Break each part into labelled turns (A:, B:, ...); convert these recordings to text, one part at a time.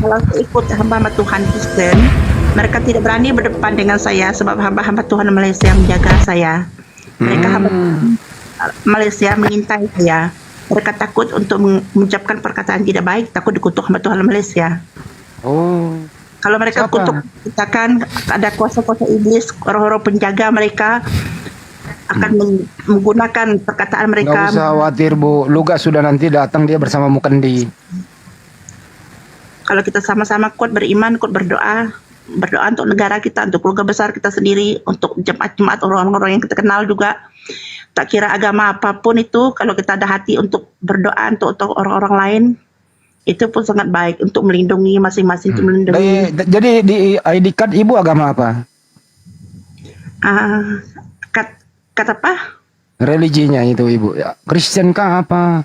A: kalau saya ikut hamba-hamba Tuhan Kristen, mereka tidak berani berdepan dengan saya sebab hamba-hamba Tuhan Malaysia yang menjaga saya. Mereka hamba Malaysia mengintai saya. Mereka takut untuk mengucapkan perkataan tidak baik, takut dikutuk hamba Tuhan Malaysia.
B: Oh,
A: Kalau mereka
B: siapa?
A: kutuk, katakan ada kuasa-kuasa iblis, roh-roh penjaga mereka akan menggunakan perkataan
B: Nggak
A: mereka.
B: usah khawatir Bu, Luga sudah nanti datang dia bersama Mukandi.
A: Kalau kita sama-sama kuat beriman, kuat berdoa untuk negara kita, untuk keluarga besar kita sendiri, untuk jemaat-jemaat orang-orang yang kita kenal juga. Tak kira agama apapun itu, kalau kita ada hati untuk berdoa untuk orang-orang lain, itu pun sangat baik untuk melindungi masing-masing, untuk melindungi.
B: Jadi di ID card Ibu agama apa?
A: Kat apa?
B: Religinya itu Ibu. Ya, Kristen kah apa?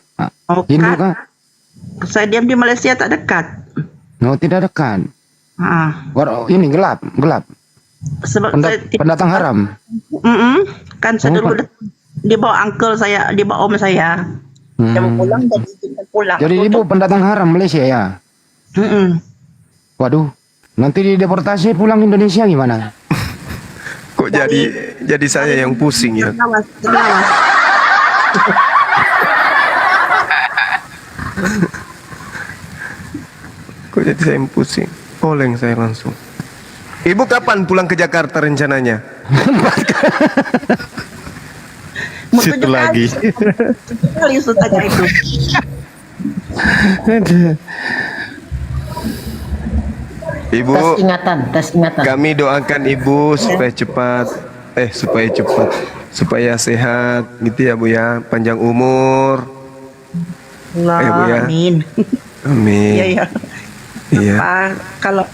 A: Oh,
B: Hindu
A: kat.
B: kah?
A: Saya diam di Malaysia tak dekat.
B: No, tidak dekat. Ini gelap.
A: Sebab
B: Pendatang haram.
A: Kan saya dulu dia bawa uncle saya, dia bawa om saya. Dia mau pulang dan izinkan pulang.
B: Jadi Ibu pendatang haram Malaysia ya? Waduh, nanti dideportasi pulang Indonesia gimana?
C: Kok jadi saya yang pusing ya?
A: Terlawas.
C: Kok jadi saya yang pusing? Oleng saya langsung. Ibu kapan pulang ke Jakarta rencananya? Situ lagi.
A: Kali tanya itu.
C: Ibu,
D: tes ingatan.
C: kami doakan ibu supaya cepat, supaya sehat, gitu ya Bu ya, panjang umur.
A: Allah,
C: Bu ya.
A: amin.
C: Amin.
A: Iya.
C: Iya.
A: Kalau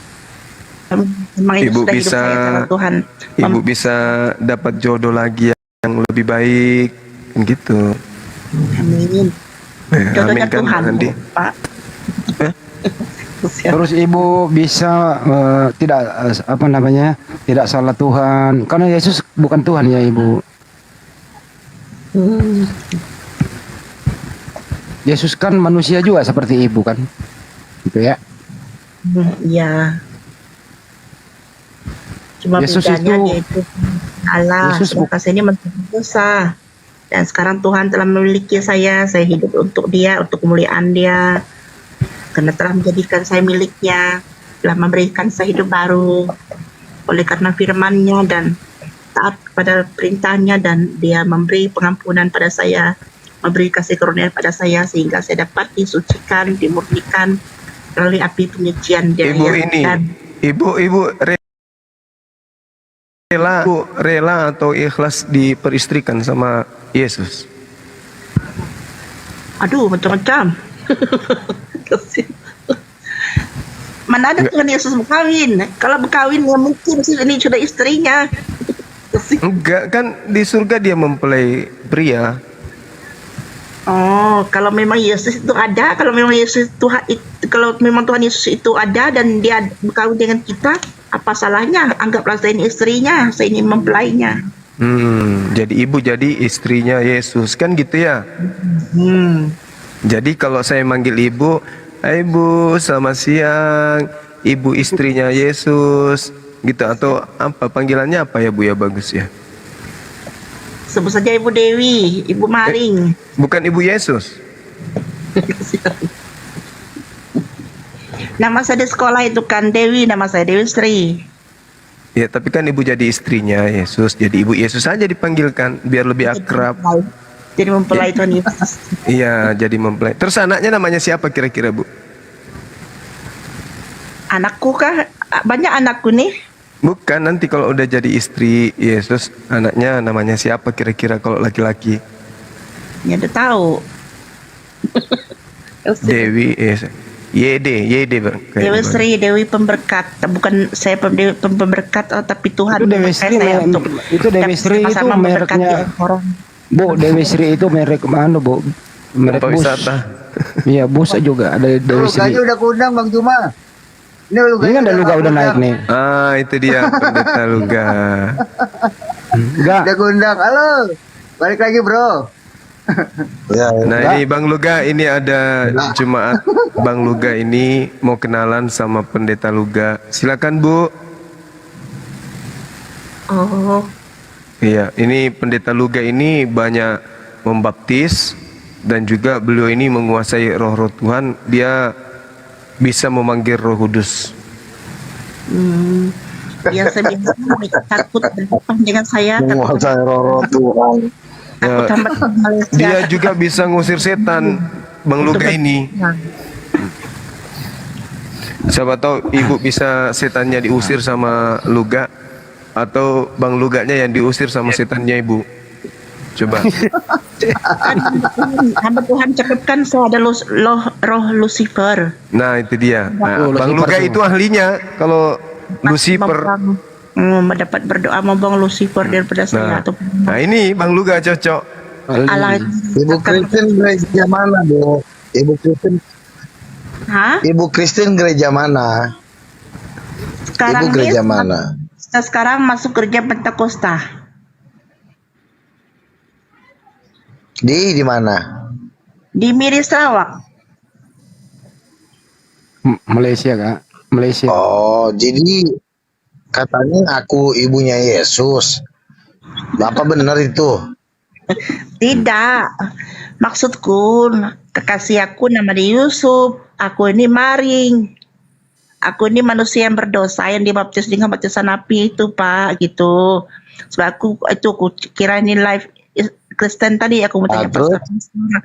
A: memang itu
C: Ibu
A: sudah hidup
C: bisa,
A: saya sama Tuhan.
C: Ibu bisa dapat jodoh lagi yang lebih baik, kan gitu.
A: Amin. Jodohnya
C: Amin kan,
A: Tuhan,
C: Andi.
A: Pak.
B: Terus Ibu bisa tidak salah Tuhan, karena Yesus bukan Tuhan ya Ibu. Yesus kan manusia juga seperti Ibu kan, gitu ya.
A: Iya. Cuma
B: Yesus
A: bedanya
B: itu-
A: dia itu Allah,
B: Yesus
A: sedangkan saya ini manusia dosa. Dan sekarang Tuhan telah memiliki saya hidup untuk dia, untuk kemuliaan dia. Karena telah menjadikan saya miliknya, telah memberikan saya hidup baru. Oleh karena firman-Nya dan taat kepada perintahnya, dan dia memberi pengampunan pada saya, memberi kasih karunia pada saya, sehingga saya dapat disucikan, dimurnikan melalui api penyucian dia.
C: Ibu ini, ibu rela atau ikhlas diperistrikan sama Yesus?
A: Aduh, macam-macam. Mana ada Tuhan Yesus berkawin? Kalau berkawin ya mungkin ini sudah istrinya.
C: Enggak, kan di surga dia mempelai pria.
A: Oh, kalau memang Yesus itu ada, kalau memang Tuhan Yesus itu ada dan dia berkawin dengan kita, apa salahnya? Anggaplah saya ini istrinya, saya ini mempelainya.
C: Jadi ibu jadi istrinya Yesus, kan gitu ya? Jadi kalau saya manggil ibu, "Hai Bu, selamat siang, ibu istrinya Yesus," gitu, atau apa panggilannya apa ya Bu ya, bagus ya?
A: Sebut saja Ibu Dewi, Ibu Maring.
C: Bukan Ibu Yesus.
A: Nama saya di sekolah itu kan Dewi, nama saya Dewi Sri.
C: Ya, tapi kan ibu jadi istrinya Yesus, jadi Ibu Yesus saja dipanggilkan biar lebih akrab.
A: Jadi mempelai Tuhan Yesus.
C: Iya, jadi mempelai. Terus anaknya namanya siapa kira-kira Bu?
A: Anakku kah? Banyak anakku nih.
C: Bukan, nanti kalau udah jadi istri Yesus, anaknya namanya siapa kira-kira kalau laki-laki?
A: Ya udah tahu.
C: Dewi, YD Bang.
A: Dewi Sri, Dewi pemberkat. Bukan saya Dewi pemberkat, tapi Tuhan
B: Itu Dewi
A: memakai
B: Sri,
A: saya untuk
B: itu Dewi Sri itu
A: sama-sama memberkati
B: mereknya.
A: orang.
B: Bu, Dewi Sri itu merek mana Bu? Merek
C: Tempat
B: bus.
C: wisata.
B: Iya, bus juga ada Dewi Sri.
E: Luganya udah kuundang Bang Juma.
B: Ini kan ada Luga udah naik nih.
C: Ah, itu dia pendeta Luga.
B: Enggak.
E: Udah kuundang. Halo. Balik lagi, Bro.
D: Ya,
C: Nah ini Bang Luga, ini ada jemaat Bang Luga ini mau kenalan sama pendeta Luga. Silakan Bu.
A: Oh,
C: Iya, ini pendeta Luga ini banyak membaptis dan juga beliau ini menguasai roh-roh Tuhan. Dia bisa memanggil Roh Kudus.
A: biasa takut berhadapan dengan saya, takut
D: menguasai roh Tuhan.
A: takut hamba Malaysia.
C: Dia juga bisa ngusir setan, Bang Luga ini. Siapa tahu Ibu bisa setannya diusir sama Luga, atau Bang Luganya yang diusir sama setannya Ibu. Coba.
A: Hamba Tuhan cakapkan saya ada roh Lucifer.
C: Nah itu dia. Nah,
B: Oh,
C: Bang Luga
B: Lucifer
C: itu ahlinya kalau Lucifer.
A: Mendapat berdoa membang Lucifer daripada saya atau
C: Nah ini Bang Luga cocok.
A: Allah.
D: Ibu Kristen gereja mana, Bu? Ibu Kristen,
A: Hah?
D: Ibu Kristen gereja mana?
A: Sekarang
D: Ibu gereja
A: ini
D: mana?
A: sekarang masuk gereja Pentakosta
D: Di mana?
A: di Miris Sarawak.
B: Malaysia Kak, Malaysia.
D: Oh, jadi katanya aku ibunya Yesus. Apa benar itu?
A: Tidak, maksudku kekasih aku nama dia Yusuf. Aku ini Maring. Aku ini manusia yang berdosa yang dibaptis dengan baptisan api itu Pak, gitu. Sebab aku kira ini live Kristen tadi aku mau tanya
D: Terus?
A: Pastor.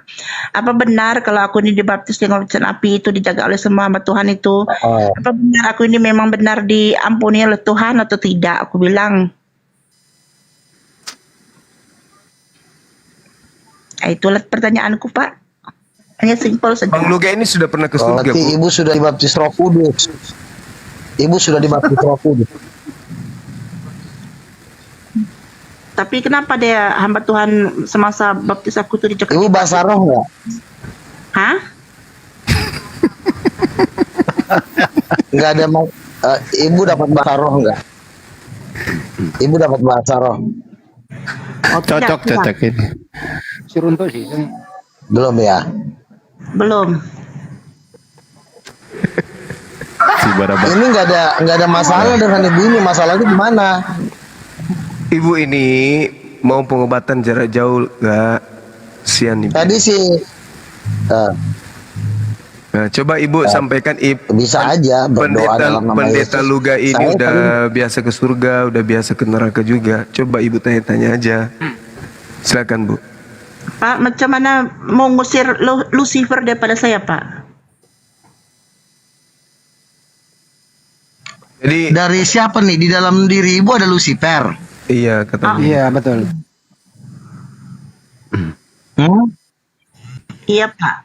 A: Apa benar kalau aku ini dibaptis dengan baptisan api itu dijaga oleh semua hamba Tuhan itu?
D: Oh,
A: Apa benar aku ini memang benar diampuni oleh Tuhan atau tidak? Aku bilang. Itulah pertanyaanku Pak. Hanya simpel saja.
C: Bang Luga ini sudah pernah ke surga
D: berarti
C: Bu.
D: ibu sudah dibaptis Roh Kudus. Ibu sudah dibaptis Roh Kudus.
A: Tapi kenapa dia hamba Tuhan semasa baptis aku tuh dicekik?
D: Ibu bahasa roh nggak?
A: Hah?
D: Nggak ada ibu dapat bahasa roh nggak? Ibu dapat bahasa roh?
A: Oh, tidak.
E: ini.
B: Suruh untuk sih.
D: Belum ya?
A: Belum.
E: Si Barabas.
D: Ini nggak ada masalah dengan ibu ini. Masalahnya di mana?
C: Ibu ini mau pengobatan jarak jauh gak? Sian Ibu.
D: Tadi sih
C: Nah, coba Ibu sampaikan
D: bisa aja berdoa dalam nama
C: pendeta
D: Yesus.
C: Luga ini
D: Saya
C: udah biasa ke surga, udah biasa ke neraka juga. Coba Ibu tanya-tanya aja. Silakan Bu.
A: Pak, macam mana mau ngusir Lucifer daripada saya, Pak?
C: Jadi
D: Dari siapa nih? Di dalam diri ibu ada Lucifer.
C: iya katanya.
B: Iya betul.
A: Iya, Pak.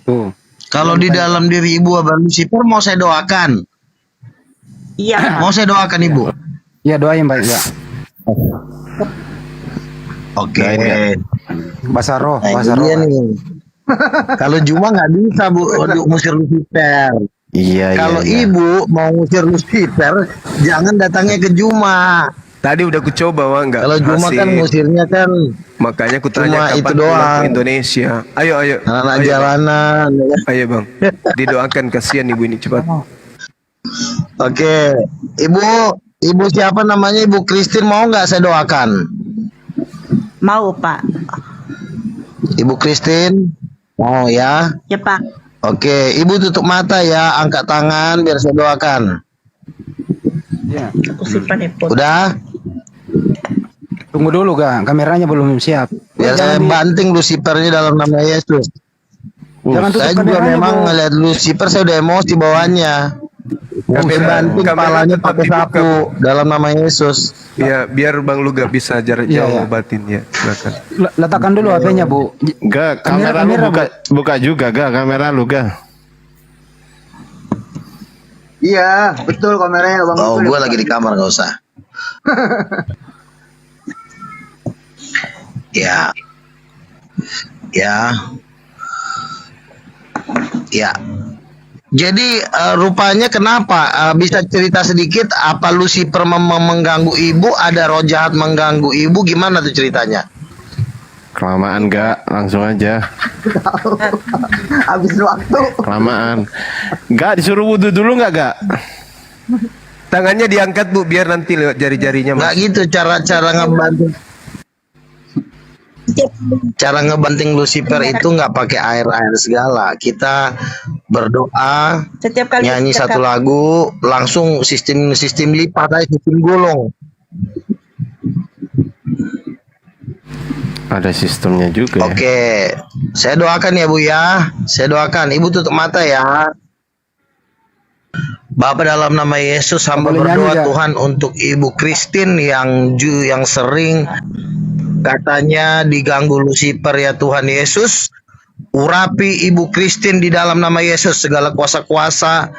B: Tuh.
D: Kalau di dalam diri ibu ada Lucifer, mau saya doakan.
A: Iya, Pak.
D: Mau saya doakan ibu.
B: Ya doain baik enggak.
D: Oke.
B: Bahasa roh,
D: Nah,
B: bahasa
D: ini
B: roh.
D: dia nih. Kalau Juma nggak bisa bu untuk ngusir Lucifer.
E: Iya,
D: Kalau
E: iya.
D: ibu mau ngusir Lucifer, jangan datangnya ke Juma.
C: Tadi udah ku coba Wak, enggak
D: Kalau Juma kan
C: berhasil.
D: ngusirnya kan
C: Makanya ku tanya
D: cuma
C: kapan
D: itu
C: pulang
D: doang.
C: ke Indonesia. Ayo ayo.
D: anak
C: Ayo, Bang.
D: jalanan. Ya.
C: Ayo Bang. Didoakan kasihan Ibu ini cepat.
D: Oke, ibu siapa namanya? Ibu Kristin mau nggak saya doakan?
A: Mau, Pak.
D: Ibu Kristin mau ya?
A: Ya, Pak.
D: Oke, ibu tutup mata ya, angkat tangan biar saya doakan.
B: Ya.
A: Aku simpan handphone.
D: Udah?
B: Tunggu dulu Kak, kameranya belum siap.
D: Biar saya banting Lucifernya dalam nama Yesus.
B: Jangan tutup
D: Saya juga
B: kameranya,
D: memang
B: Bu.
D: ngeliat Lucifer, saya udah emosi bawaannya. Sampai banting
C: kamera
D: kepalanya
C: tetap
D: pakai
C: dibuka,
D: sapu dalam nama Yesus.
C: Ya, biar Bang Luga bisa jarak
B: Iya,
C: jauh
B: iya.
C: obatin ya. Silakan.
B: Letakkan dulu HP-nya Bu.
E: Gak,
B: Kamera,
E: kamera lu
B: Bu.
E: buka juga, gak kamera lu gak.
F: Iya, betul kameranya Bang.
D: Oh, gua lagi di kamar, nggak usah. Ya, ya, ya. Jadi rupanya kenapa? Bisa cerita sedikit? Apa Lucifer mengganggu ibu? Ada roh jahat mengganggu ibu? Gimana tuh ceritanya?
E: Kelamaan gak? Langsung aja.
F: Habis waktu.
E: Kelamaan. Gak disuruh wudhu dulu nggak gak?
C: Tangannya diangkat Bu, biar nanti lewat jari-jarinya
D: Nggak
C: Mas.
D: gitu cara ngebanting. Cara ngebanting Lucifer itu nggak pakai air segala. Kita berdoa,
A: Setiap kali
D: nyanyi
A: cakap,
D: satu lagu, langsung sistem lipat aja, sistem gulung.
E: Ada sistemnya juga ya.
D: Oke, saya doakan ya Bu ya. Saya doakan. Ibu tutup mata ya. Bapa dalam nama Yesus, hamba
B: Boleh nyanyi
D: berdoa
B: nggak?
D: Tuhan untuk Ibu Christine yang sering katanya diganggu Lucifer ya Tuhan Yesus. Urapi Ibu Christine di dalam nama Yesus, segala kuasa-kuasa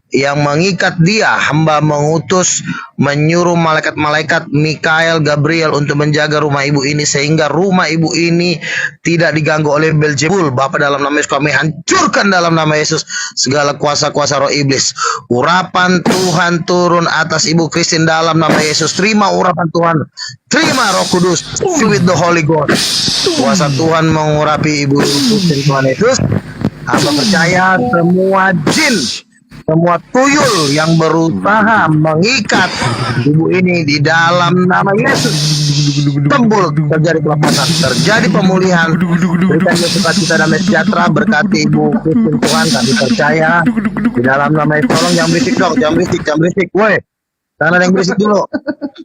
D: yang mengikat dia. Hamba mengutus, menyuruh malaikat-malaikat Mikael, Gabriel untuk menjaga rumah ibu ini, sehingga rumah ibu ini tidak diganggu oleh Beelzebul. Bapa dalam nama Yesus, kami hancurkan dalam nama Yesus segala kuasa-kuasa roh iblis. Urapan Tuhan turun atas Ibu Christine dalam nama Yesus. Terima urapan Tuhan, terima Roh Kudus, with the Holy Ghost. Kuasa Tuhan mengurapi Ibu Christine Tuhan Yesus. Hamba percaya semua jin, semua tuyul yang berusaha mengikat ibu ini di dalam nama Yesus, tembul, terjadi kelepasan, terjadi pemulihan. Berikan dia sukacita damai sejahtera, berkati Ibu Christine Tuhan. Kami percaya di dalam nama Yesus. Tolong jangan berisik dong, jangan berisik, woi. Jangan ada yang berisik dulu.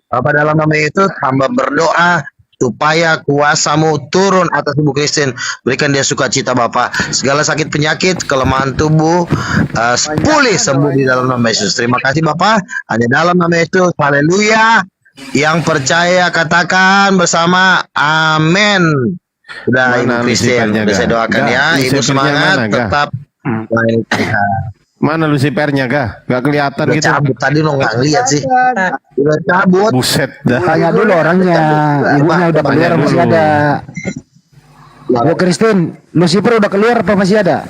D: Bapak dalam nama Yesus, hamba berdoa supaya kuasamu turun atas Ibu Christine. Berikan dia sukacita Bapak. Segala sakit penyakit, kelemahan tubuh pulih sembuh di dalam nama Yesus. Terima kasih Bapak. Hanya dalam nama Yesus. Haleluya. Yang percaya katakan bersama amin. Sudah
E: Mana
D: Ibu Christine,
E: Lucifernya,
D: sudah saya
E: Ga?
D: doakan
E: Ga,
D: ya. Ibu
E: Lucifernya
D: semangat,
E: mana, Ga?
D: tetap melayani Tuhan.
E: Mana Lucifernya gak? Gak kelihatan
D: Udah
E: gitu.
D: cabut tadi lo nggak ngeliat sih. Udah cabut.
E: Buset dah.
B: Tanya dulu orangnya. Ibunya udah keluar
E: Tanya
B: masih
E: dulu.
B: ada. Bu Christine, Lucifer udah keluar apa masih ada?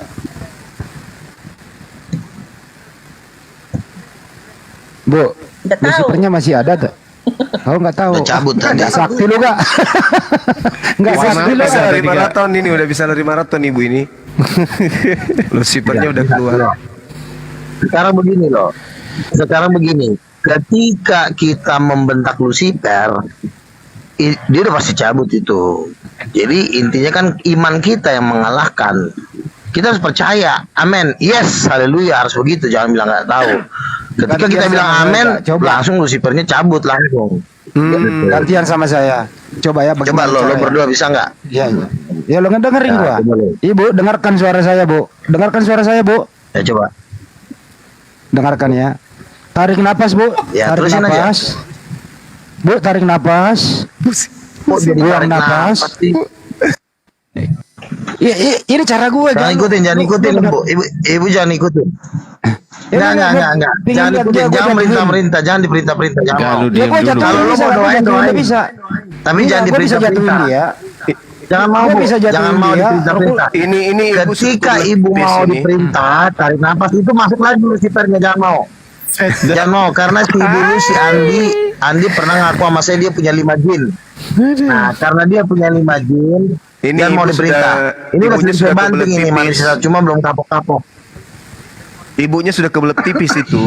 B: Bu,
A: Nggak tahu.
B: Lucifernya masih ada tuh. Kau nggak tahu.
D: Udah cabut tadi.
B: Nggak sakti lu gak? Nggak
C: Bisa,
B: sakti lu
C: bisa
B: gak?
C: lari maraton ini, udah bisa lari maraton ibu ini. Lucifernya udah keluar.
D: Sekarang begini loh. Sekarang begini. Ketika kita membentak Lucifer, dia udah pasti cabut itu. Jadi intinya kan iman kita yang mengalahkan. Kita harus percaya. Amin. Yes, haleluya, harus begitu. Jangan bilang nggak tahu. Ketika kita bilang amin, langsung Lucifernya cabut langsung.
B: Gantian sama saya. Coba ya.
D: Coba
B: bagaimana
D: lo
B: caranya?
D: berdua bisa nggak?
B: Iya, iya. Ya lo ngedengerin
D: Nah,
B: gua.
D: coba lo.
B: Ibu, dengarkan suara saya, Bu. Dengarkan suara saya, Bu.
D: Ya coba.
B: Dengarkan ya. Tarik napas, Bu.
D: Ya,
B: Tarik
D: terusin aja.
B: napas. Bu, tarik napas.
D: Kok jadi
B: Buang
D: tarik
B: napas.
D: napas sih?
B: Ini cara gue.
D: Jangan ikutin ibu. Ibu jangan ikutin. Enggak. Jangan ikutin, jangan merintah-merintah, jangan diperintah-perintah, jangan
E: Gak,
D: mau.
E: lu diam dulu.
D: Kalau lo mau doain.
B: bisa.
D: Tapi jangan
B: Gua bisa jatuhin
D: diperintah-perintah.
B: dia.
D: Jangan mau,
B: Gua
D: Bu.
B: bisa jatuhin
D: Jangan mau
B: dia.
D: diperintah-perintah.
C: Ini ibu
D: Ketika
C: sudah
D: ibu
C: tes
D: mau
C: ini.
D: diperintah, tarik nafas itu masuk lagi Lucifernya, jangan mau. Jangan mau, karena dulu si Andi pernah ngaku sama saya dia punya 5 jin. Nah, karena dia punya 5 jin,
C: Ini
D: jangan mau
C: ibu
D: diperintah.
C: sudah-
D: Ini
C: ibunya
D: masih
C: sudah
D: saya banting
C: kebelet
D: ini
C: pipis.
D: manusia, cuma belum kapok-kapok.
C: Ibunya sudah kebelet tipis itu.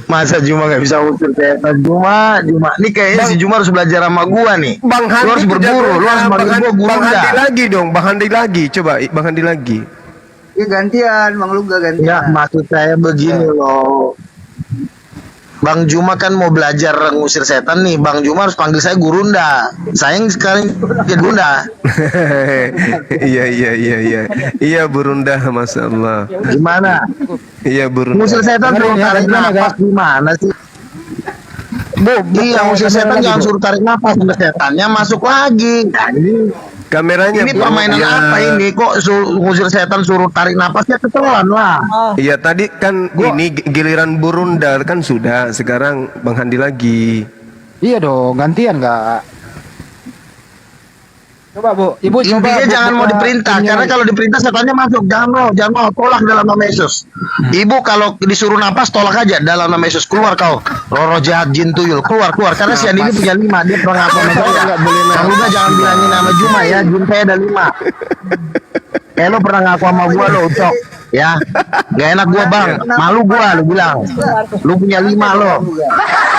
D: Masa Juma nggak bisa usir setan? Juma. Ini kayaknya si Juma harus belajar sama gua nih.
C: Bang
D: Lu harus
C: Handi
D: berburu, lu harus manggil gua guru
C: Bang Handi
D: dah.
C: lagi dong, Bang Handi lagi. Coba Bang Handi lagi.
F: Ya gantian, Bang Luga gantian.
D: Ya, maksud saya begini loh. Bang Juma kan mau belajar ngusir setan nih. Bang Juma harus panggil saya Gurunda. Saya yang sekarang jadi Gurunda.
C: Iya. Iya Burunda, Masya Allah.
D: Gimana?
C: Iya Burunda.
D: Ngusir setan
B: Dengerin
D: suruh
B: ya,
D: tarik
B: gimana,
D: nafas gimana sih?
B: Bu,
D: Iya, ngusir setan
B: lagi,
D: jangan
B: Bu.
D: suruh tarik nafas, sampai setannya masuk lagi. Nah,
C: Kameranya
D: ini
C: Bu.
D: permainan
C: Ya.
D: apa ini? Kok ngusir setan suruh tarik nafasnya ketelan lah.
C: Iya tadi kan ini giliran Burunda kan sudah, sekarang Bang Handi lagi.
B: Iya dong, gantian nggak? Coba Bu, Ibu coba
D: Intinya
B: Bu,
D: jangan mau
B: buka
D: diperintah,
B: ininya.
D: karena kalau diperintah setannya masuk. Jangan mau, tolak dalam nama Yesus. Ibu kalau disuruh napas tolak aja dalam nama Yesus. Keluar kau, roh jat, jin tuyul, keluar. Karena si Andi ini punya 5, dia pernah ngaku sama saya.
C: Nggak boleh
D: Yang udah jangan bilangin nama Juma ya, jin saya ada 5. Lo pernah ngaku sama gua lo, Ucok. Ya, gak enak gua bang, malu gua lu bilang. Lu punya 5 lo.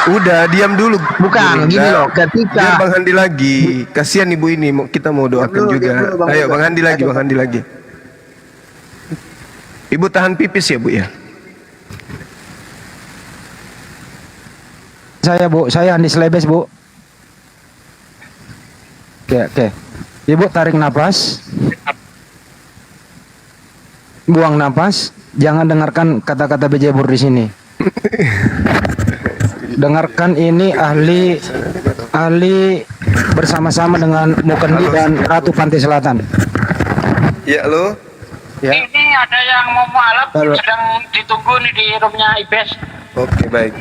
C: Udah, diam dulu.
D: Bukan,
C: Bu
D: gini
C: Linda.
D: loh, ketika-
C: Biar Bang Handi lagi. Kasihan ibu ini, kita mau doakan
F: Diam dulu,
C: juga.
F: Bang
C: Ayo
F: Linda.
C: Bang Handi lagi, Bang Handi lagi. Ibu tahan pipis ya Bu ya?
B: Saya Andi Slebes Bu. Oke. Ibu tarik napas. Buang napas. Jangan dengarkan kata-kata bejebur di sini. Dengarkan ini ahli bersama-sama dengan Mukendi dan Ratu Pantai Selatan.
C: Ya lo.
B: Ya.
G: Ini ada yang mau mualaf
B: Halo.
G: sedang ditunggu nih di roomnya IPS.
C: Oke, baik.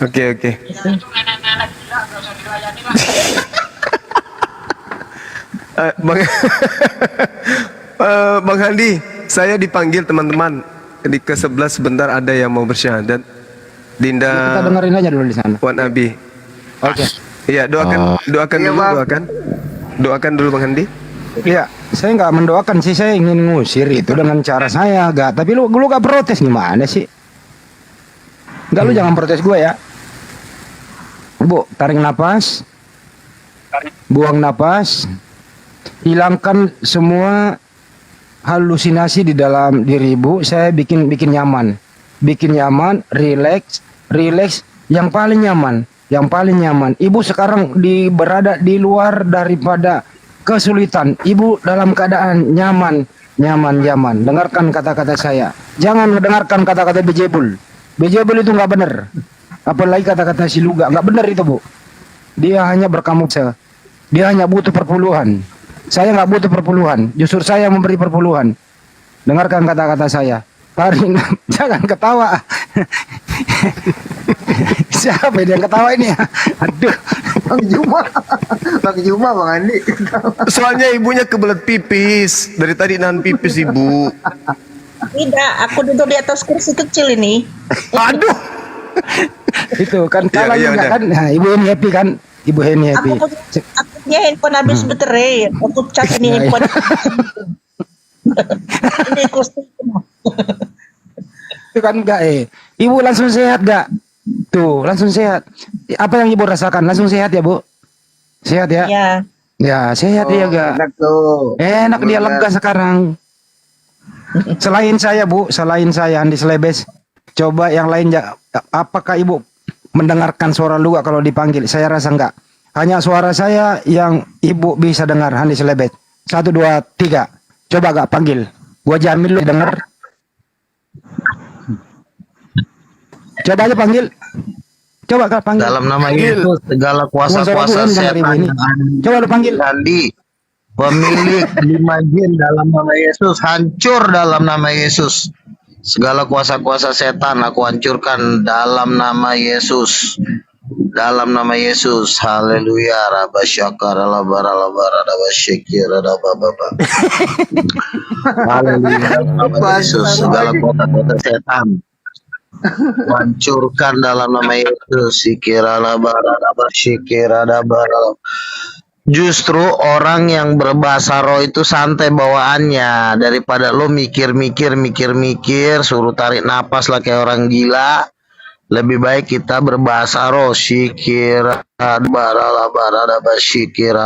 C: Oke.
G: Itu nenek-nenek gila, nggak usah dilayani lah.
C: Bang Bang Handi, saya dipanggil teman-teman di ke-11 sebentar, ada yang mau bersyahadat. Dinda
B: Kita dengerin aja dulu di sana.
C: Wan Abi.
B: Oke.
C: Iya, doakan
F: Iya,
C: dulu,
F: Bang.
C: doakan dulu Bang Handi.
B: Iya, saya nggak mendoakan sih, saya ingin ngusir itu dengan cara saya, gak. Tapi lu gak protes gimana sih? Enggak, lu jangan protes gue ya. Bu, tarik napas, buang napas, hilangkan semua halusinasi di dalam diri ibu. Saya bikin nyaman, relax, yang paling nyaman. Ibu sekarang berada di luar daripada kesulitan. Ibu dalam keadaan nyaman. Dengarkan kata-kata saya. Jangan dengarkan kata-kata bejebul. Bejebul itu nggak benar. Apalagi kata-kata si Luga, nggak benar itu Bu. Dia hanya berkamuflase. Dia hanya butuh perpuluhan. Saya nggak butuh perpuluhan. Justru saya memberi perpuluhan. Dengarkan kata-kata saya. Tarik, jangan ketawa. Siapa yang ketawa ini? Aduh.
F: Bang Juma Bang Andi.
C: Soalnya ibunya kebelet pipis. Dari tadi nahan pipis ibu.
A: Tidak, aku duduk di atas kursi kecil ini.
C: Aduh.
B: Itu kan
C: Ya,
B: kalah
C: ya
B: juga
C: udah.
B: kan. Nah, ibu ini happy kan? Ibu ini happy.
A: Aku punya handphone habis baterai. Aku cas ini handphone. Ini kursi.
B: Itu kan enggak Ibu langsung sehat gak? Tuh, langsung sehat. Apa yang ibu rasakan? Langsung sehat ya, Bu? Sehat ya?
A: Ya.
B: Ya, sehat dia gak?
F: Enak tuh.
B: Enak dia, lega sekarang. Selain saya Andi Slebes, coba yang lain apakah ibu mendengarkan suara Luga kalau dipanggil? Saya rasa enggak. Hanya suara saya yang ibu bisa dengar, Andi Slebes. 1, 2, 3. Coba gak panggil. Gua jamin lu denger. Coba aja panggil. Coba gak panggil.
D: Dalam nama Yesus, segala kuasa-kuasa setan
B: Coba lu panggil.
D: Andi, pemilik 5 jin dalam nama Yesus, hancur dalam nama Yesus. Segala kuasa-kuasa setan aku hancurkan dalam nama Yesus. Dalam nama Yesus. Haleluya. Rabba syakara labara labara rabba syakira rabba baba. Haleluya. Dalam nama Yesus, segala kuasa-kuasa setan hancurkan dalam nama Yesus. Sikira labara rabba syakira rabba. Justru orang yang berbahasa roh itu santai bawaannya, daripada lo mikir, suruh tarik napas lah kayak orang gila. Lebih baik kita berbahasa roh. Syikir syikir.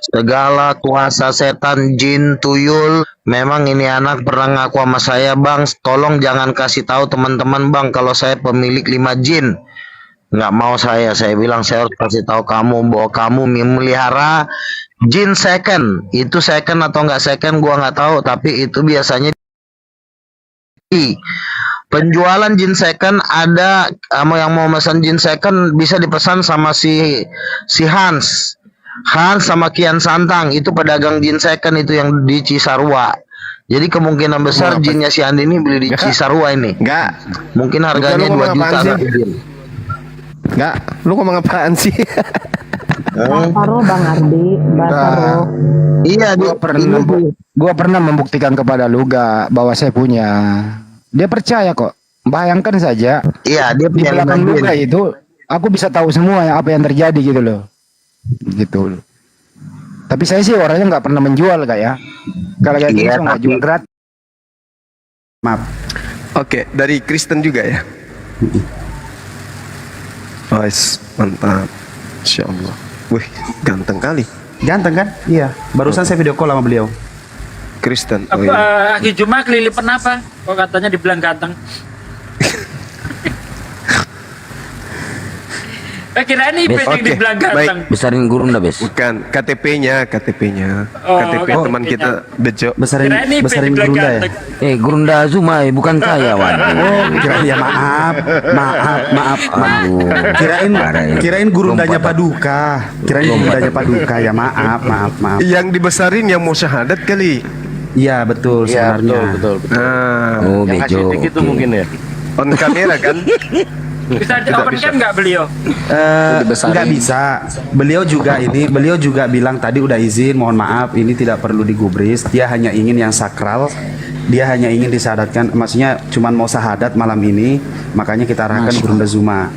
D: Segala kuasa setan, jin, tuyul. Memang ini anak pernah ngaku sama saya, Bang, tolong jangan kasih tahu teman-teman, Bang, kalau saya pemilik 5 jin. Nggak mau saya bilang saya harus kasih tahu kamu bahwa kamu memelihara jin second. Itu second atau nggak second gua nggak tahu, tapi itu biasanya penjualan jin second ada. Yang mau pesan jin second bisa dipesan sama si Hans sama Kian Santang, itu pedagang jin second itu yang di Cisarua. Jadi kemungkinan besar jinnya si Andi ini beli di Cisarua ini.
E: Enggak.
D: Mungkin harganya 2 juta satu jin.
E: Enggak. Lu ngomong apaan sih?
A: Bataro Bang Ardi, Bataro.
D: Iya,
B: Gua pernah membuktikan kepada Luga bahwa saya punya. Dia percaya kok. Bayangkan saja
D: iya dia
B: di
D: punya
B: belakang
D: 5
B: Luga
D: gen.
B: itu aku bisa tahu semua apa yang terjadi gitu loh. Gitu. Tapi saya sih orangnya nggak pernah menjual kak ya. Kalau kayak gitu
D: Iya,
B: saya nggak
D: tapi-
B: jual gratis.
E: Maaf.
C: Oke, dari Kristen juga ya. Mantap. Insya Allah. Wih, ganteng kali.
E: Ganteng kan? Iya. Barusan saya video call sama beliau.
C: Kristen. Oh,
G: Apa
C: iya.
G: Aki Juma kelilipan apa? Kok katanya dibilang ganteng? Kira ini
H: Bes.
G: pengen
C: Oke,
G: dibilang
C: baik.
G: ganteng.
H: Besarin gurun dah, Bes.
C: Bukan KTP-nya.
G: Oh,
C: KTP teman
G: KTP-nya.
C: kita Bejo.
E: Besarin
G: Kira ini
E: besarin
G: pengen dibilang
E: Gurunda ya.
G: ganteng.
H: Gurunda Zuma, bukan saya, waduh.
E: Oh, kirain ya maaf.
H: Aduh.
E: Kirain gurundanya
H: Lompat.
E: Paduka. Kirain gurundanya Paduka ya maaf.
C: Yang dibesarin yang mau syahadat kali.
E: Iya betul sebenarnya.
C: Nah,
H: Oh, bejo. Oke.
C: on kamera kan?
G: Bisa di open cam nggak beliau?
E: Nggak bisa. Beliau juga bilang tadi udah izin, mohon maaf ini tidak perlu digubris. Dia hanya ingin yang sakral. Dia hanya ingin disyahadatkan, maksudnya cuman mau syahadat malam ini, makanya kita arahkan Gurunda Zuma.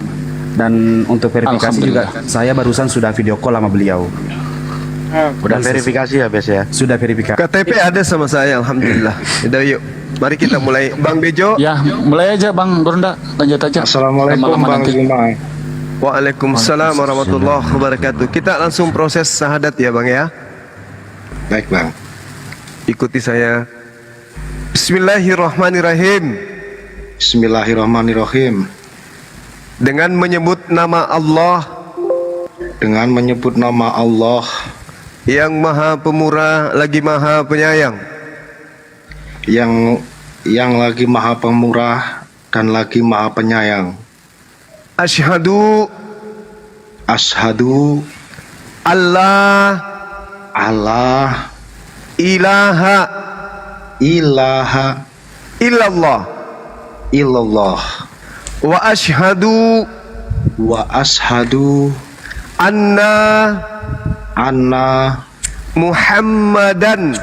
E: Dan untuk verifikasi juga saya barusan sudah video call sama beliau.
I: Udah verifikasi ya, Bes ya?
E: Sudah verifikasi.
C: KTP ada sama saya, alhamdulillah. Udah yuk. Mari kita mulai. Bang Bejo.
J: Ya, mulai aja Bang Gurunda, lanjut aja.
I: Assalamualaikum
J: Lama-lama
I: Bang
J: nanti.
I: Zuma.
C: Waalaikumsalam warahmatullahi wabarakatuh. Kita langsung proses syahadat ya Bang ya.
I: Baik Bang.
C: Ikuti saya. Bismillahirrahmanirrahim.
I: Bismillahirrahmanirrahim.
C: Dengan menyebut nama Allah
I: Dengan menyebut nama Allah
C: yang Maha Pemurah lagi Maha Penyayang.
I: yang lagi Maha Pemurah dan lagi Maha Penyayang.
C: Asyhadu
I: Ashadu
C: Allah
I: Allah
C: ilaha
I: ilaha
C: illallah
I: illallah
C: wa asyhadu
I: wa ashadu
C: anna
I: anna
C: Muhammadan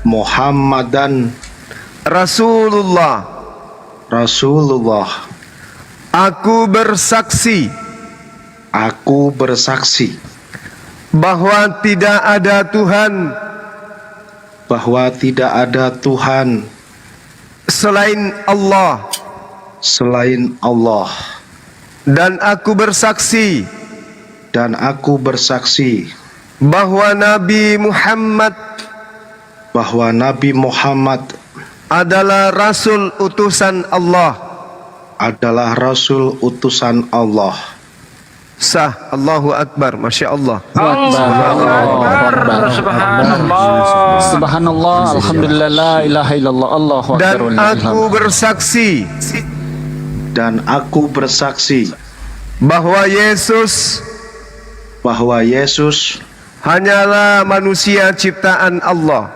I: Muhammadan
C: Rasulullah.
I: Rasulullah.
C: Aku bersaksi bahwa tidak ada Tuhan selain Allah, dan aku bersaksi bahwa Nabi Muhammad adalah Rasul utusan Allah. Sah. Allahu Akbar. Masya Allah.
J: Subhanallah, alhamdulillah, la ilaha illallah, Allahu akbar.
C: Dan aku bersaksi bahwa Yesus hanyalah manusia ciptaan Allah.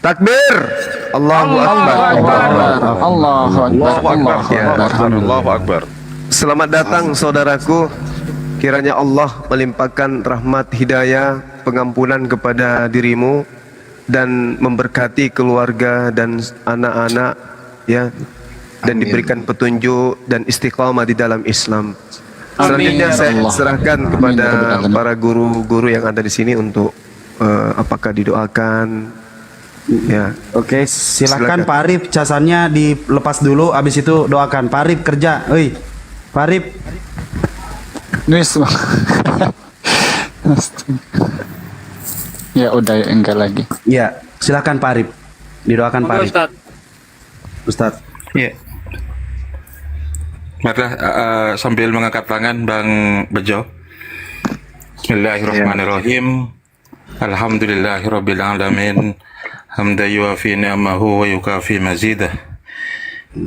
C: Takbir. Allahu Akbar.
J: Allahu akbar.
C: Allahu Akbar. Selamat datang saudaraku. Kiranya Allah melimpahkan rahmat hidayah, pengampunan kepada dirimu dan memberkati keluarga dan anak-anak ya, dan diberikan petunjuk dan istiqamah di dalam Islam. Selanjutnya saya serahkan kepada para guru-guru yang ada di sini untuk apakah didoakan ya.
E: Oke, silakan Pak Arif, casannya dilepas dulu, abis itu doakan. Pak Arif kerja, Pak Arif.
J: Nulis Bang. Ya udah, enggak lagi.
E: Ya, silakan Pak Arif, didoakan Pak Arif. Ustadz.
K: Iya. Marilah sambil mengangkat tangan Bang Bejo. Bismillahirrahmanirrahim. Alhamdulillahirabbil alamin. Hamdan yuafi ni'amahu wa yukafi mazidah.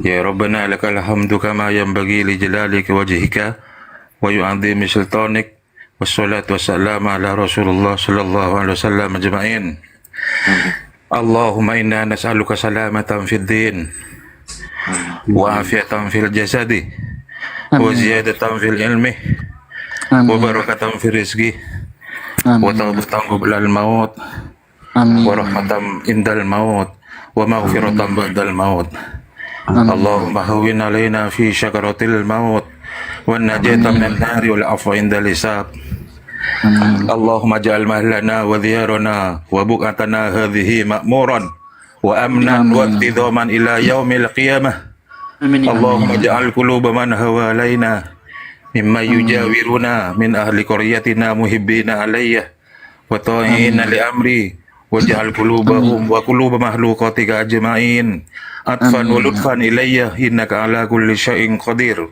K: Ya Rabbana lakal hamdu kama yanbaghi li jalalika wajhika wa yu'adhimi sultanik. Wassalatu wassalamu ala Rasulullah sallallahu alaihi wasallam ajma'in. Allahumma inna nas'aluka salamatan fid din wa afiatan fil jasadi وزيادة في العلم وبركة في الرزق وتوبة قبل الموت ورحمة عند الموت ومغفرة بعد الموت. اللهم هون علينا في شكرة الموت والنجاة من النار والعفو عند الحساب. اللهم اجعل مهلنا وديارنا وبقعتنا هذه مأمورا وأمنا واقتضاما إلى يوم القيامة. اللهم اجعل قلوب من هوى علينا مما يجاورنا من أهل قريتنا محبين علي وطائعين لأمري واجعل قلوبهم وقلوب مخلوقاتك أجمعين أطفا ولطفا إلي إنك على كل شيء قدير.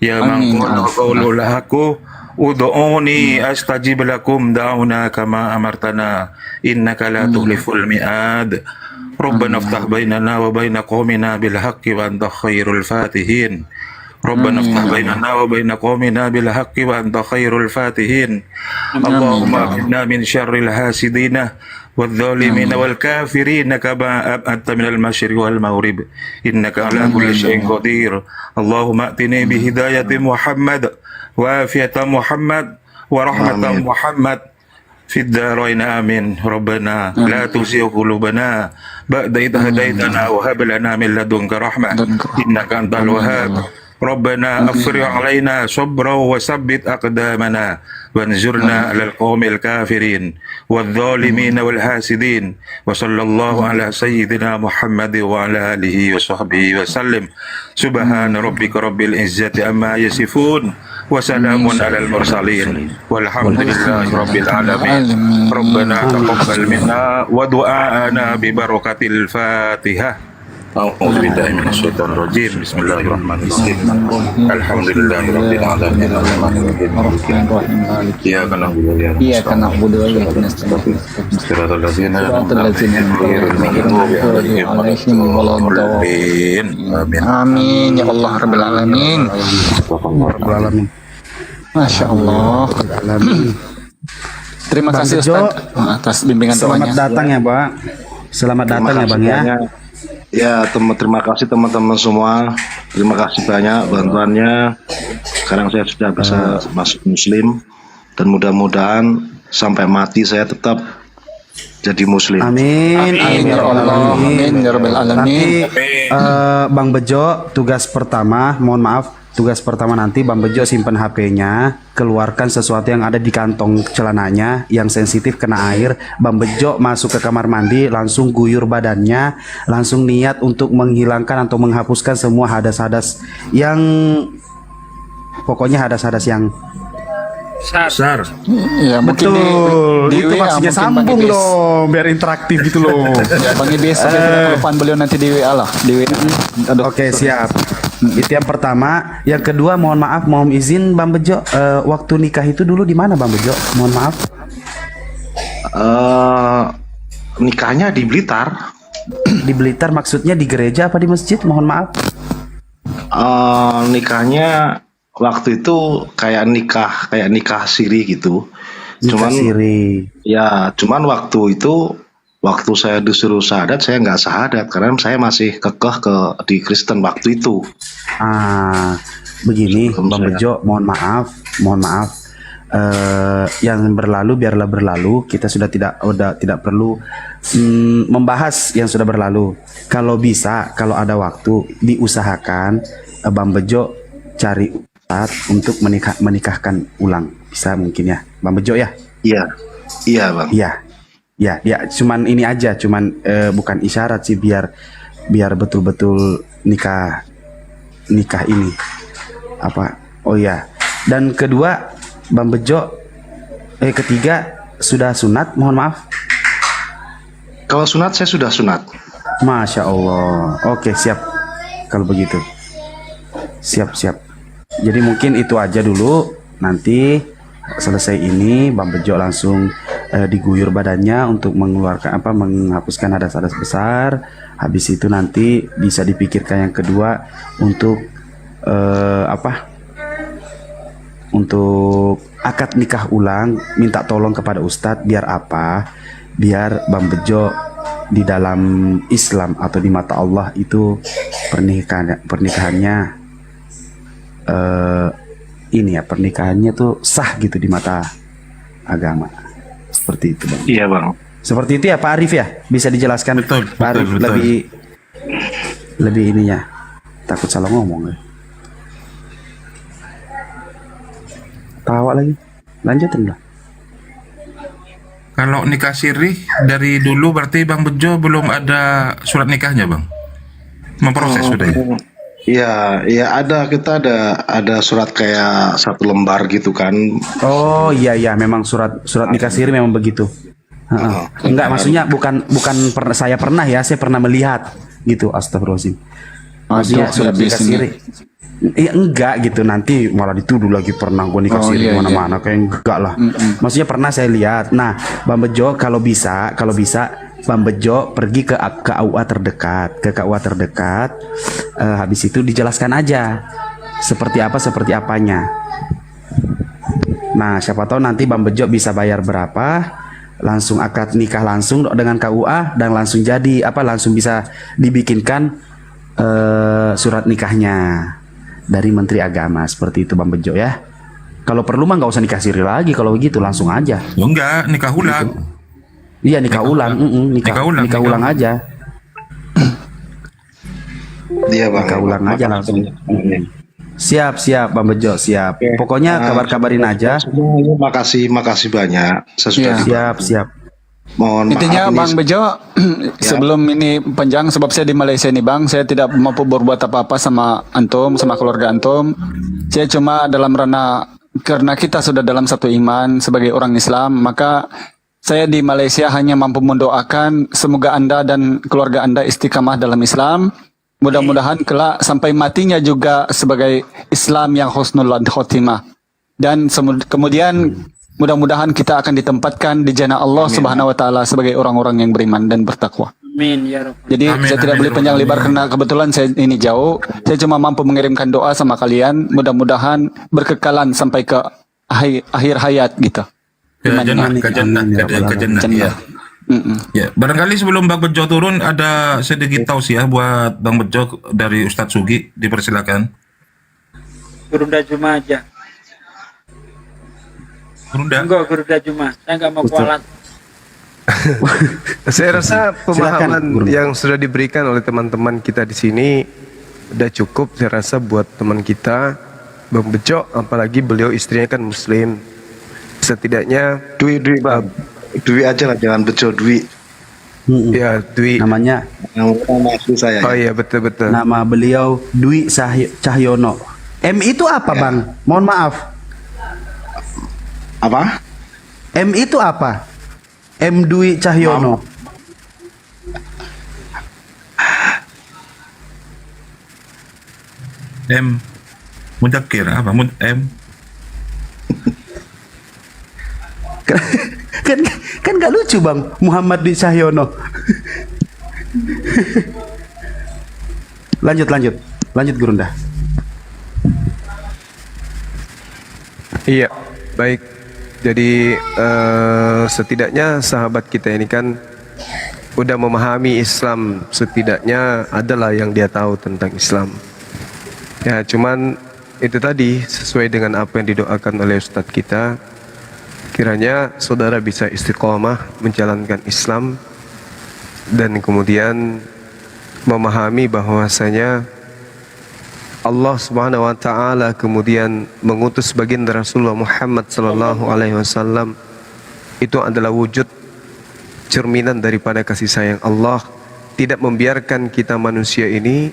K: يا من قال قول الحق ادعوني أستجب لكم دعونا كما أمرتنا إنك لا تخلف الميعاد. ربنا افتح بيننا وبين قومنا بالحق وأنت خير الفاتحين. ربنا افتح بيننا وبين قومنا بالحق وأنت خير الفاتحين. اللهم اغفرنا من شر الحاسدين والظالمين والكافرين كما أبعدت من المشرق والمغرب إنك على كل شيء قدير. اللهم ائتني بهداية محمد وعافية محمد ورحمة محمد في الدارين آمين. ربنا لا تزغ قلوبنا بعد إذ هديتنا وهب لنا من لدنك رحمة إنك أنت الوهاب. ربنا أفرغ علينا صبرا وثبت أقدامنا وانصرنا على القوم الكافرين والظالمين والحاسدين. وصلى الله على سيدنا محمد وعلى آله وصحبه وسلم. سبحان ربك رب العزة عما يصفون وسلام على المرسلين والحمد لله رب العالمين. ربنا تقبل منا ودعاءنا ببركة الفاتحة. أعوذ بالله من الشيطان الرجيم. بسم الله الرحمن الرحيم. الحمد لله رب العالمين الرحمن الرحيم إياك نعبد وإياك نستعين صراط الذين أنعمت عليهم غير المغضوب عليهم ولا الضالين.
J: Amin ya Allah Rabbil Alamin.
E: Alamin.
J: Masya Allah. Terima kasih Ustaz atas bimbingan
E: Selamat
J: doanya.
E: datang ya, Pak. Selamat datang ya, Bang ya.
I: Ya, terima kasih teman-teman semua. Terima kasih banyak bantuannya. Sekarang saya sudah bisa masuk Muslim dan mudah-mudahan sampai mati saya tetap jadi Muslim.
E: Amin.
J: Amin ya Allah. Amin ya Rabbil Alamin.
E: Nanti Bang Bejo tugas pertama, mohon maaf, tugas pertama nanti Bang Bejo simpan HP-nya, keluarkan sesuatu yang ada di kantong celananya yang sensitif kena air. Bang Bejo masuk ke kamar mandi, langsung guyur badannya, langsung niat untuk menghilangkan atau menghapuskan semua hadas-hadas yang pokoknya hadas-hadas yang
K: Besar.
J: Ya mungkin
E: betul.
J: di
E: Itu
J: WA
E: maksudnya
J: mungkin
E: sambung
J: Bang Ibis.
E: dong, biar interaktif gitu loh.
J: Ya Bang Ibis, tidak kelupaan beliau nanti di WA lah, di WA. Aduh.
E: Oke, siap. Itu yang pertama. Yang kedua, mohon maaf, mohon izin Bang Bejo, waktu nikah itu dulu di mana Bang Bejo? Mohon maaf.
I: Nikahnya di Blitar.
E: Di Blitar maksudnya di gereja apa di masjid? Mohon maaf.
I: Nikahnya waktu itu kayak nikah siri gitu.
E: Nikah siri.
I: Ya, cuman waktu itu waktu saya disuruh syahadat saya nggak syahadat karena saya masih kekeh di Kristen waktu itu.
E: Begini Bang Bejo, mohon maaf. Yang berlalu biarlah berlalu. Kita sudah tidak perlu membahas yang sudah berlalu. Kalau bisa, kalau ada waktu, diusahakan Bang Bejo cari ustadz untuk menikahkan ulang. Bisa mungkin ya, Bang Bejo ya?
I: Iya Bang.
E: Ya, cuman ini aja, bukan isyarat sih, biar betul-betul nikah ini apa? Oh ya. Dan kedua, Bang Bejo, ketiga sudah sunat, mohon maaf.
I: Kalau sunat saya sudah sunat.
E: Masya Allah. Oke, siap. Kalau begitu, siap. Jadi mungkin itu aja dulu. Nanti selesai ini, Bang Bejo langsung diguyur badannya untuk menghapuskan hadas-hadas besar. Habis itu nanti bisa dipikirkan yang kedua untuk untuk akad nikah ulang, minta tolong kepada ustadz. Biar apa? Biar Bang Bejo di dalam Islam atau di mata Allah itu pernikahannya ini ya, pernikahannya tuh sah gitu di mata agama. Seperti itu, Bang.
I: Iya, Bang.
E: Seperti itu ya Pak Arif ya? Bisa dijelaskan Pak Arif lebih ininya. Takut salah ngomong ya. Tawa lagi. Lanjutin lah.
K: Kalau nikah siri dari dulu berarti Bang Bejo belum ada surat nikahnya, Bang? Memproses sudah ya?
I: Iya, iya kita ada surat kayak satu lembar gitu kan.
E: Oh iya memang surat nikah siri memang begitu. Enggak, maksudnya bukan saya pernah ya, saya pernah melihat gitu. Astagfirullahaladzim. Maksudnya surat nikah siri. Iya enggak gitu, nanti malah dituduh lagi pernah gue nikah siri mana-mana kayak enggak lah. Maksudnya pernah saya lihat. Nah, Bang Bejo kalau bisa Bang Bejo pergi ke KUA terdekat, habis itu dijelaskan aja seperti apanya. Nah, siapa tahu nanti Bang Bejo bisa bayar berapa, langsung akad nikah langsung dengan KUA dan langsung jadi langsung bisa dibikinkan surat nikahnya dari Menteri Agama. Seperti itu Bang Bejo ya. Kalau perlu mah nggak usah nikah siri lagi, kalau begitu langsung aja.
K: Oh enggak, nikah ulang.
E: Gitu. Iya nikah ulang, nikah ulang aja.
I: Iya Bang.
E: Nikah ulang aja langsung. Siap Bang Bejo, siap. Pokoknya kabarin aja.
I: Makasih banyak.
E: Siap.
F: Mohon intinya maaf, Bang Bejo, sebelum ini panjang, sebab saya di Malaysia nih Bang, saya tidak mampu berbuat apa-apa sama antum, sama keluarga antum. Saya cuma dalam ranah, karena kita sudah dalam satu iman sebagai orang Islam, maka saya di Malaysia hanya mampu mendoakan semoga Anda dan keluarga Anda istiqamah dalam Islam. Mudah-mudahan kelak sampai matinya juga sebagai Islam yang husnul khotimah. Dan kemudian mudah-mudahan kita akan ditempatkan di jannah Allah Subhanahu wa taala sebagai orang-orang yang beriman dan bertakwa.
G: Amin ya Rabb.
F: Jadi saya tidak boleh panjang lebar karena kebetulan saya ini jauh. Saya cuma mampu mengirimkan doa sama kalian. Mudah-mudahan berkekalan sampai ke akhir hayat gitu.
K: Ke jannah. Ya. Ya, barangkali sebelum Bang Bejo turun ada sedikit tausiah buat Bang Bejo dari Ustadz Sugi, dipersilakan.
G: Gurunda Juma aja. Gurunda Juma. Saya nggak mau kualat.
C: Saya rasa pemahaman yang sudah diberikan oleh teman-teman kita di sini udah cukup. Saya rasa buat teman kita Bang Bejo, apalagi beliau istrinya kan Muslim. Setidaknya
I: Dwi aja lah, jangan Bejo, Dwi.
C: Ya, Dwi.
E: Namanya
I: maksud saya.
C: Oh iya, betul.
E: Nama beliau Dwi Cahyono. M itu apa, Bang? Mohon maaf.
I: Apa?
E: M itu apa? M Dwi Cahyono.
K: M Mudakir apa? M
E: kan gak lucu Bang, Muhammad Dwi Cahyono. lanjut Gurunda.
C: Iya, baik. Jadi setidaknya sahabat kita ini kan udah memahami Islam, setidaknya adalah yang dia tahu tentang Islam. Ya, cuman itu tadi sesuai dengan apa yang didoakan oleh Ustadz kita. Kiranya saudara bisa istiqomah menjalankan Islam dan kemudian memahami bahwasanya Allah Subhanahu wa taala kemudian mengutus baginda Rasulullah Muhammad sallallahu alaihi wasallam itu adalah wujud cerminan daripada kasih sayang Allah, tidak membiarkan kita manusia ini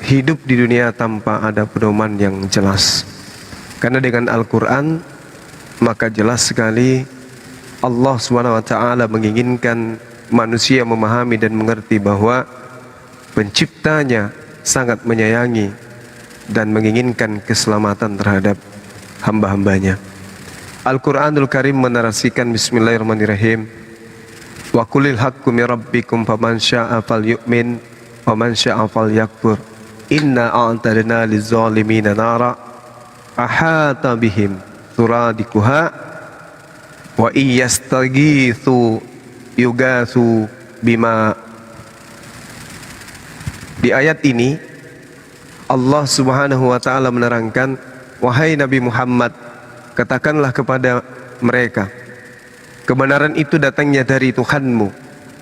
C: hidup di dunia tanpa ada pedoman yang jelas. Karena dengan Al-Qur'an maka jelas sekali Allah Subhanahu wa taala menginginkan manusia memahami dan mengerti bahwa penciptanya sangat menyayangi dan menginginkan keselamatan terhadap hamba-hambanya. Al-Quranul Karim menarasikan bismillahirrahmanirrahim. Wa qulil haqqu min rabbikum faman syaa'a falyu'min wa man syaa'a falyakfur. Inna a'tadna liz-zalimina nara ahata bihim suradikuha wa iyastaghitsu yugatsu bima. Di ayat ini Allah Subhanahu wa taala menerangkan, wahai Nabi Muhammad, katakanlah kepada mereka, kebenaran itu datangnya dari Tuhanmu.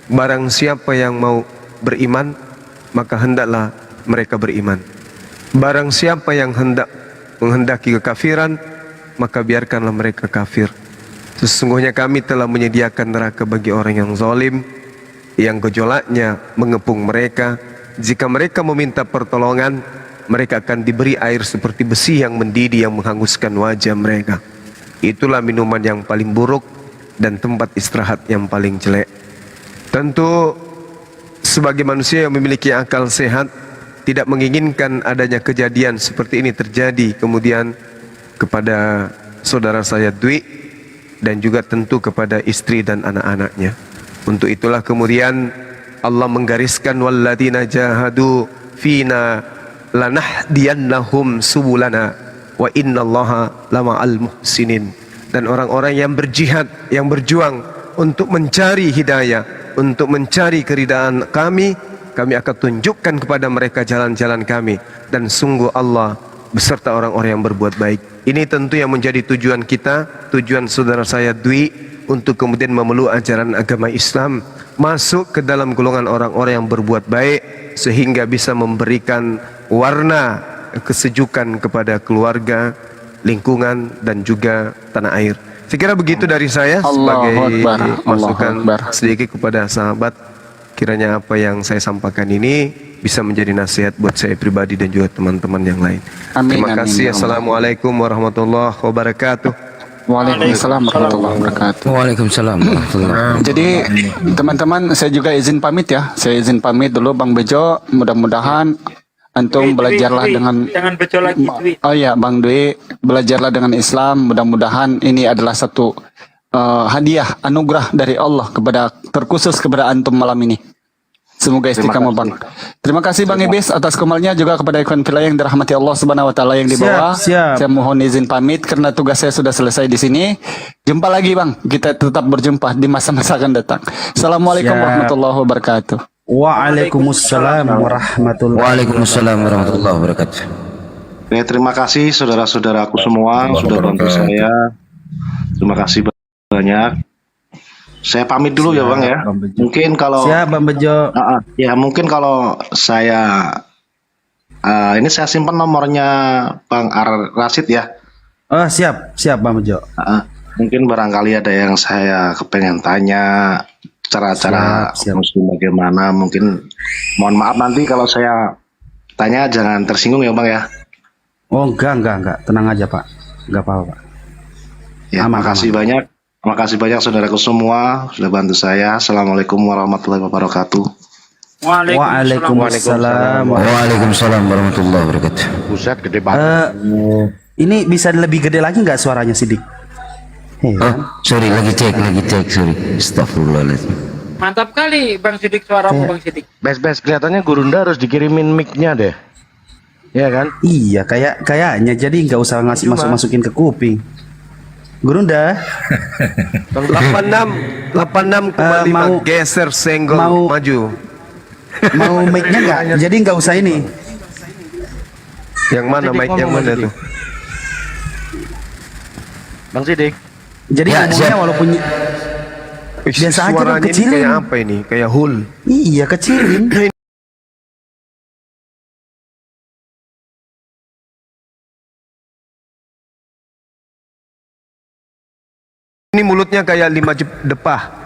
C: Barang siapa yang mau beriman, maka hendaklah mereka beriman. Barang siapa yang menghendaki kekafiran, maka biarkanlah mereka kafir. Sesungguhnya kami telah menyediakan neraka bagi orang yang zalim, yang gejolaknya mengepung mereka. Jika mereka meminta pertolongan, mereka akan diberi air seperti besi yang mendidih yang menghanguskan wajah mereka. Itulah minuman yang paling buruk dan tempat istirahat yang paling jelek. Tentu sebagai manusia yang memiliki akal sehat, tidak menginginkan adanya kejadian seperti ini terjadi kemudian kepada saudara saya Dwi, dan juga tentu kepada istri dan anak-anaknya. Untuk itulah kemudian Allah menggariskan, walladzina jahadu fina lanahdiyannahum subulana wa innallaha lama'al muhsinin. Dan orang-orang yang berjihad, yang berjuang untuk mencari hidayah, untuk mencari keridaan kami akan tunjukkan kepada mereka jalan-jalan kami, dan sungguh Allah beserta orang-orang yang berbuat baik. Ini tentu yang menjadi tujuan kita, tujuan saudara saya Dwi, untuk kemudian memeluk ajaran agama Islam, masuk ke dalam golongan orang-orang yang berbuat baik, sehingga bisa memberikan warna kesejukan kepada keluarga, lingkungan, dan juga tanah air. Saya kira begitu dari saya sebagai masukan sedikit kepada sahabat. Kiranya apa yang saya sampaikan ini bisa menjadi nasihat buat saya pribadi dan juga teman-teman yang lain.
F: Amin,
C: Terima kasih.
F: amin.
C: Assalamualaikum warahmatullahi wabarakatuh.
F: Waalaikumsalam warahmatullahi wabarakatuh.
H: Waalaikumsalam warahmatullahi wabarakatuh.
F: Jadi teman-teman, saya juga izin pamit ya. Saya izin pamit dulu Bang Bejo. Mudah-mudahan antum belajarlah dengan
G: Jangan beco lagi, Dwi.
F: Oh ya, Bang Dwi, belajarlah dengan Islam. Mudah-mudahan ini adalah satu hadiah, anugerah dari Allah terkhusus kepada antum malam ini. Semoga istiqamah Bang. Terima kasih Bang Ibis atas kemalnya, juga kepada ikhwan fillah yang dirahmati Allah Subhanahu wa taala yang di bawah.
E: Siap.
F: Saya mohon izin pamit karena tugas saya sudah selesai di sini. Jumpa lagi Bang. Kita tetap berjumpa di masa-masa akan datang. Assalamualaikum
E: Siap.
F: warahmatullahi wabarakatuh.
E: Waalaikumsalam warahmatullahi
H: Waalaikumsalam warahmatullahi wabarakatuh.
I: Oke, terima kasih saudara-saudaraku semua sudah bantu saya. Terima kasih banyak. Saya pamit dulu ya Bang ya. Mungkin kalau
E: Siap Bang Bejo.
I: ya mungkin kalau saya ini saya simpan nomornya Bang Rasid ya.
E: Oh, siap Bang Bejo.
I: Mungkin barangkali ada yang saya kepengen tanya cara-cara muslim bagaimana. Mungkin mohon maaf nanti kalau saya tanya jangan tersinggung ya Bang ya.
E: Oh, enggak. Tenang aja Pak. Enggak apa-apa Pak.
I: Ya, makasih banyak. Makasih banyak saudaraku semua sudah bantu saya. Assalamualaikum warahmatullahi wabarakatuh.
E: Waalaikumsalam.
H: Waalaikumsalam warahmatullahi wabarakatuh.
L: Buset, gede banget.
E: Ini bisa lebih gede lagi nggak suaranya Sidik?
H: Sorry, lagi cek, sorry. Astagfirullahaladzim.
G: Mantap kali Bang Sidik, suaramu Bang Sidik.
L: Bes, kelihatannya Gurunda harus dikirimin mic-nya deh. Iya kan?
E: Iya, kayaknya jadi nggak usah masukin ke kuping. Gurunda
C: 86,5 geser senggol maju.
E: Mau mic-nya nggak? Jadi nggak usah ini.
C: Yang mana mic yang mana tuh?
L: Bang Sidik.
E: Jadi ngomongnya walaupun biasa aja
C: Suaranya ini
E: kecilin.
C: kayak apa ini? Kayak hul.
E: Iya, kecilin.
C: Ini mulutnya kayak 5 depah.